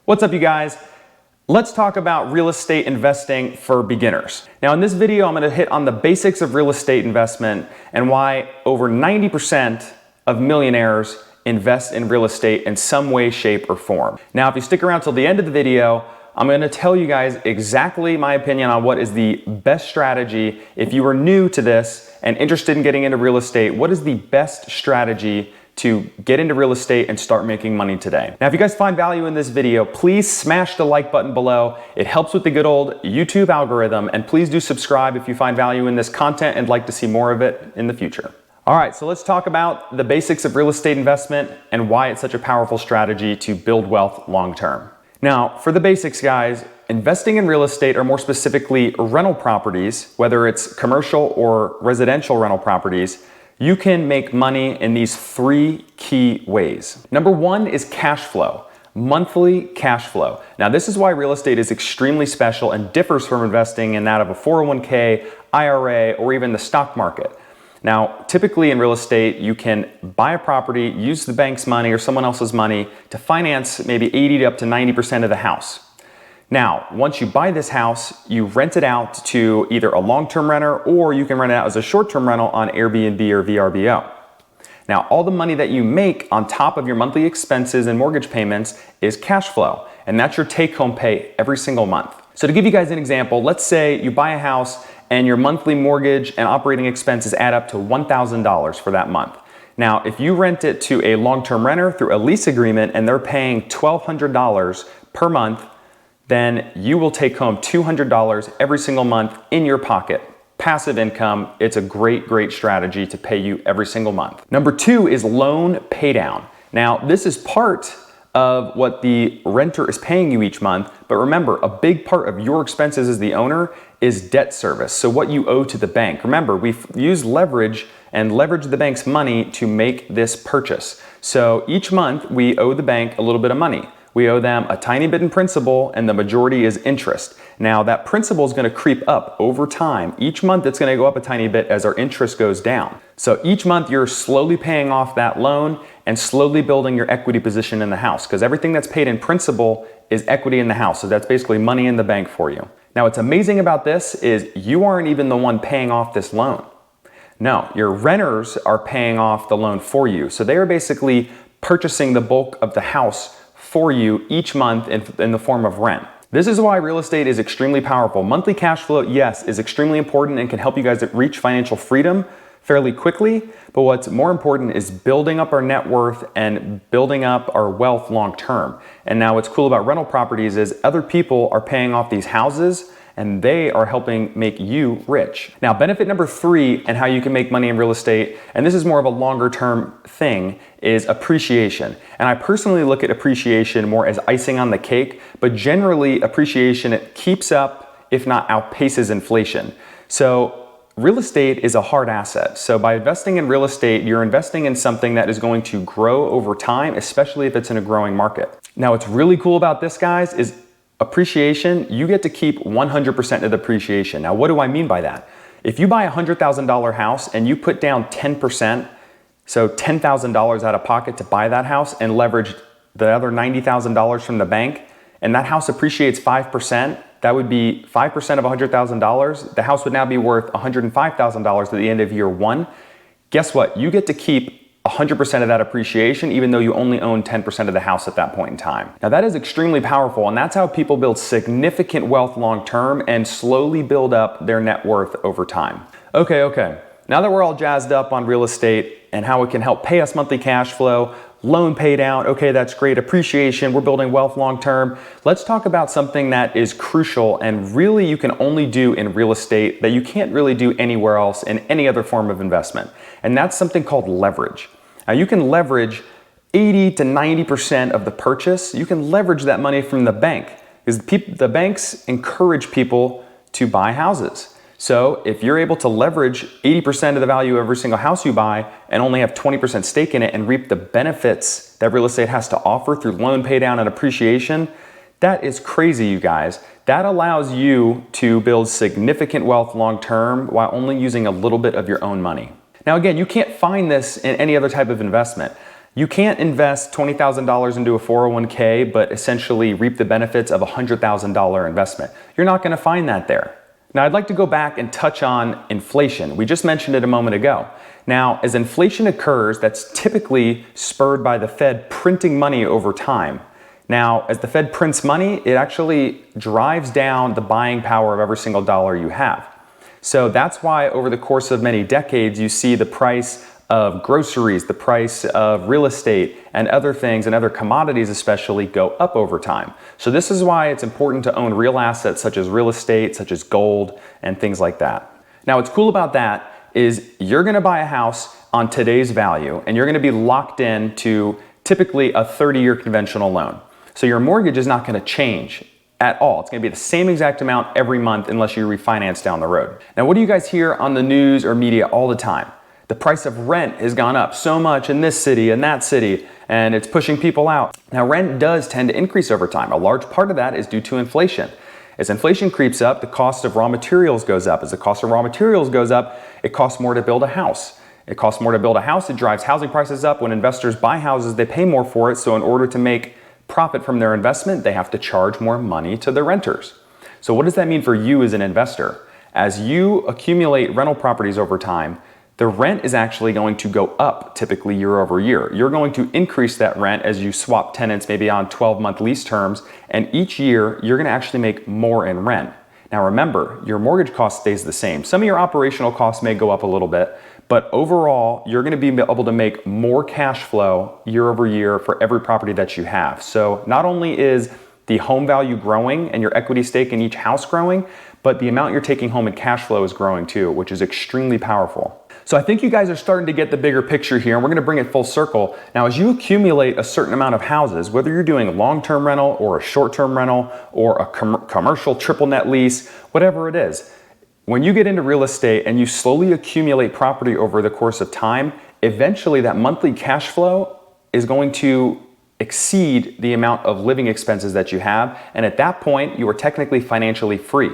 What's up, you guys? Let's talk about real estate investing for beginners. Now in this video, I'm going to hit on the basics of real estate investment and why over 90% of millionaires invest in real estate in some way, shape, or form. Now, if you stick around till the end of the video, I'm going to tell you guys exactly my opinion on what is the best strategy. If you are new to this and interested in getting into real estate, what is the best strategy to get into real estate and start making money today? Now, if you guys find value in this video, please smash the like button below. It helps with the good old YouTube algorithm, and please do subscribe if you find value in this content and like to see more of it in the future. All right, so let's talk about the basics of real estate investment and why it's such a powerful strategy to build wealth long term. Now, for the basics, guys, investing in real estate, or more specifically rental properties, whether it's commercial or residential rental properties, you can make money in these three key ways. Number one is cash flow, monthly cash flow. Now, this is why real estate is extremely special and differs from investing in that of a 401k, IRA, or even the stock market. Now, typically in real estate, you can buy a property, use the bank's money or someone else's money to finance maybe 80 to up to 90% of the house. Now, once you buy this house, you rent it out to either a long-term renter, or you can rent it out as a short-term rental on Airbnb or VRBO. Now, all the money that you make on top of your monthly expenses and mortgage payments is cash flow, and that's your take-home pay every single month. So to give you guys an example, let's say you buy a house and your monthly mortgage and operating expenses add up to $1,000 for that month. Now, if you rent it to a long-term renter through a lease agreement and they're paying $1,200 per month, then you will take home $200 every single month in your pocket. Passive income. It's a great strategy to pay you every single month. Number two is loan paydown. Now, this is part of what the renter is paying you each month, but remember, a big part of your expenses as the owner is debt service. So what you owe to the bank. Remember, we've used leverage and leveraged the bank's money to make this purchase. So each month we owe the bank a little bit of money. We owe them a tiny bit in principal, and the majority is interest. Now, that principal is going to creep up over time. Each month it's going to go up a tiny bit as our interest goes down. So each month you're slowly paying off that loan and slowly building your equity position in the house, because everything that's paid in principal is equity in the house. So that's basically money in the bank for you. Now, what's amazing about this is you aren't even the one paying off this loan. No, your renters are paying off the loan for you. So they are basically purchasing the bulk of the house for you each month in the form of rent. This is why real estate is extremely powerful. Monthly cash flow, yes, is extremely important and can help you guys reach financial freedom fairly quickly. But what's more important is building up our net worth and building up our wealth long term. And now what's cool about rental properties is other people are paying off these houses and they are helping make you rich. Now, benefit number three and how you can make money in real estate, and this is more of a longer term thing, is appreciation. And I personally look at appreciation more as icing on the cake, but generally appreciation, it keeps up, if not outpaces inflation. So real estate is a hard asset. So by investing in real estate, you're investing in something that is going to grow over time, especially if it's in a growing market. Now, what's really cool about this, guys, is appreciation. You get to keep 100% of the appreciation. Now, what do I mean by that? If you buy a $100,000 house and you put down 10%, so $10,000 out of pocket to buy that house and leverage the other $90,000 from the bank, and that house appreciates 5%, that would be 5% of $100,000. The house would now be worth $105,000 at the end of year one. Guess what? You get to keep 100% of that appreciation, even though you only own 10% of the house at that point in time. Now, that is extremely powerful, and that's how people build significant wealth long term and slowly build up their net worth over time. Okay. Now that we're all jazzed up on real estate and how it can help pay us monthly cash flow, loan pay down, okay, that's great, appreciation, we're building wealth long term. Let's talk about something that is crucial and really you can only do in real estate that you can't really do anywhere else in any other form of investment. And that's something called leverage. Now, you can leverage 80 to 90% of the purchase. You can leverage that money from the bank, because the banks encourage people to buy houses. So if you're able to leverage 80% of the value of every single house you buy and only have 20% stake in it and reap the benefits that real estate has to offer through loan pay down and appreciation, that is crazy, you guys. That allows you to build significant wealth long term while only using a little bit of your own money. Now, again, you can't find this in any other type of investment. You can't invest $20,000 into a 401k, but essentially reap the benefits of a $100,000 investment. You're not gonna find that there. Now, I'd like to go back and touch on inflation. We just mentioned it a moment ago. Now, as inflation occurs, that's typically spurred by the Fed printing money over time. Now, as the Fed prints money, it actually drives down the buying power of every single dollar you have. So that's why over the course of many decades, you see the price of groceries, the price of real estate, and other things, and other commodities especially, go up over time. So this is why it's important to own real assets such as real estate, such as gold, and things like that. Now, what's cool about that is you're gonna buy a house on today's value, and you're gonna be locked in to typically a 30-year conventional loan. So your mortgage is not gonna change at all. It's gonna be the same exact amount every month unless you refinance down the road. Now, what do you guys hear on the news or media all the time? The price of rent has gone up so much in this city and that city, and it's pushing people out. Now, rent does tend to increase over time. A large part of that is due to inflation. As inflation creeps up, the cost of raw materials goes up. As the cost of raw materials goes up, it costs more to build a house. It costs more to build a house, it drives housing prices up. When investors buy houses, they pay more for it, so in order to make profit from their investment, they have to charge more money to their renters. So what does that mean for you as an investor? As you accumulate rental properties over time, the rent is actually going to go up typically year over year. You're going to increase that rent as you swap tenants maybe on 12-month lease terms, and each year you're gonna actually make more in rent. Now remember, your mortgage cost stays the same. Some of your operational costs may go up a little bit, but overall, you're gonna be able to make more cash flow year over year for every property that you have. So not only is the home value growing and your equity stake in each house growing, but the amount you're taking home in cash flow is growing too, which is extremely powerful. So I think you guys are starting to get the bigger picture here, and we're gonna bring it full circle. Now, as you accumulate a certain amount of houses, whether you're doing long-term rental or a short-term rental or a commercial triple net lease, whatever it is, when you get into real estate and you slowly accumulate property over the course of time, eventually that monthly cash flow is going to exceed the amount of living expenses that you have, and at that point, you are technically financially free.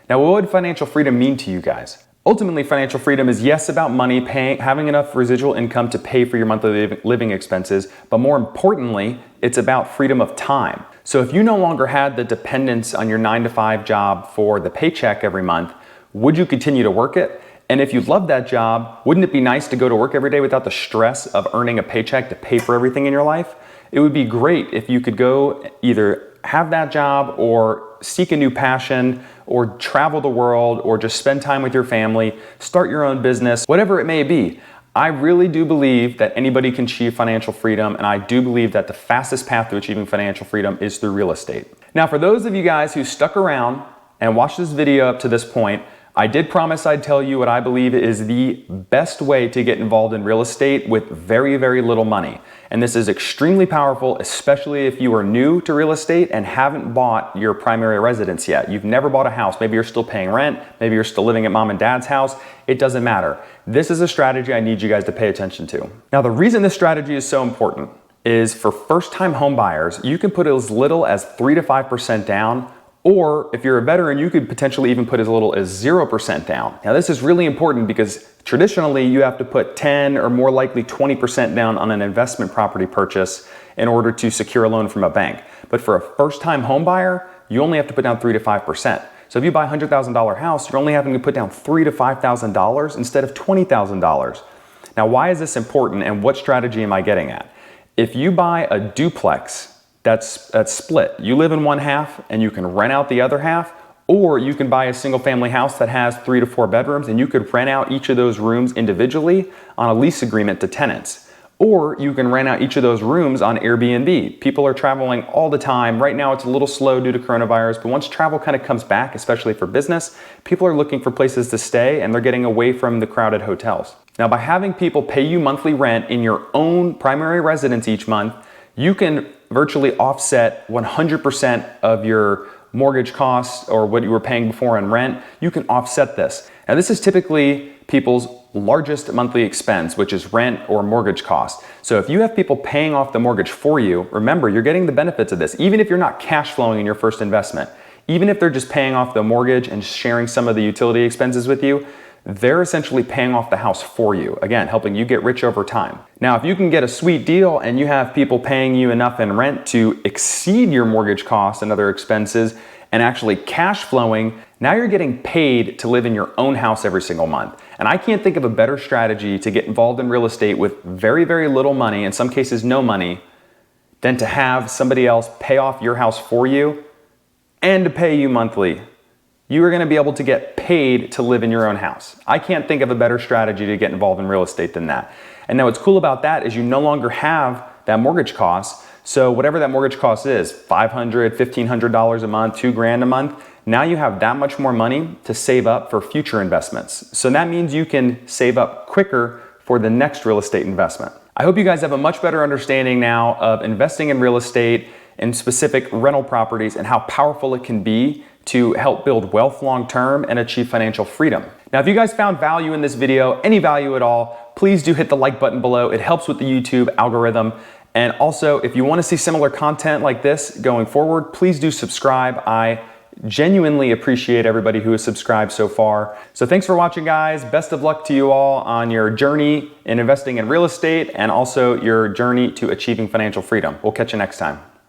Now, what would financial freedom mean to you guys? Ultimately, financial freedom is yes about money, having enough residual income to pay for your monthly living expenses, but more importantly, it's about freedom of time. So if you no longer had the dependence on your 9-to-5 job for the paycheck every month, would you continue to work it? And if you love that job, wouldn't it be nice to go to work every day without the stress of earning a paycheck to pay for everything in your life? It would be great if you could go either have that job or seek a new passion or travel the world or just spend time with your family, start your own business, whatever it may be. I really do believe that anybody can achieve financial freedom, and I do believe that the fastest path to achieving financial freedom is through real estate. Now, for those of you guys who stuck around and watched this video up to this point, I did promise I'd tell you what I believe is the best way to get involved in real estate with very, very little money. And this is extremely powerful, especially if you are new to real estate and haven't bought your primary residence yet. You've never bought a house. Maybe you're still paying rent. Maybe you're still living at mom and dad's house. It doesn't matter. This is a strategy I need you guys to pay attention to. Now, the reason this strategy is so important is for first-time home buyers, you can put as little as 3 to 5% down, or if you're a veteran, you could potentially even put as little as 0% down. Now, this is really important because traditionally you have to put 10 or more likely 20% down on an investment property purchase in order to secure a loan from a bank. But for a first-time home buyer, you only have to put down 3 to 5%. So if you buy a $100,000 house, you're only having to put down $3,000 to $5,000 instead of $20,000. Now, why is this important and what strategy am I getting at? If you buy a duplex that's split, you live in one half and you can rent out the other half, or you can buy a single family house that has 3 to 4 bedrooms and you could rent out each of those rooms individually on a lease agreement to tenants. Or you can rent out each of those rooms on Airbnb. People are traveling all the time. Right now it's a little slow due to coronavirus, but once travel kind of comes back, especially for business, people are looking for places to stay and they're getting away from the crowded hotels. Now, by having people pay you monthly rent in your own primary residence each month, you can virtually offset 100% of your mortgage costs or what you were paying before in rent. You can offset this. Now, this is typically people's largest monthly expense, which is rent or mortgage cost. So if you have people paying off the mortgage for you, remember, you're getting the benefits of this, even if you're not cash flowing in your first investment. Even if they're just paying off the mortgage and sharing some of the utility expenses with you, they're essentially paying off the house for you. Again, helping you get rich over time. Now, if you can get a sweet deal and you have people paying you enough in rent to exceed your mortgage costs and other expenses and actually cash flowing, now you're getting paid to live in your own house every single month. And I can't think of a better strategy to get involved in real estate with very, very little money, in some cases no money, than to have somebody else pay off your house for you and to pay you monthly. You are going to be able to get paid to live in your own house. I can't think of a better strategy to get involved in real estate than that. And now what's cool about that is you no longer have that mortgage cost. So whatever that mortgage cost is, $500, $1,500 a month, $2,000 a month, now you have that much more money to save up for future investments. So that means you can save up quicker for the next real estate investment. I hope you guys have a much better understanding now of investing in real estate and specific rental properties and how powerful it can be to help build wealth long term and achieve financial freedom. Now, if you guys found value in this video, any value at all, please do hit the like button below. It helps with the YouTube algorithm. And also, if you want to see similar content like this going forward, please do subscribe. I genuinely appreciate everybody who has subscribed so far. So thanks for watching, guys. Best of luck to you all on your journey in investing in real estate and also your journey to achieving financial freedom. We'll catch you next time.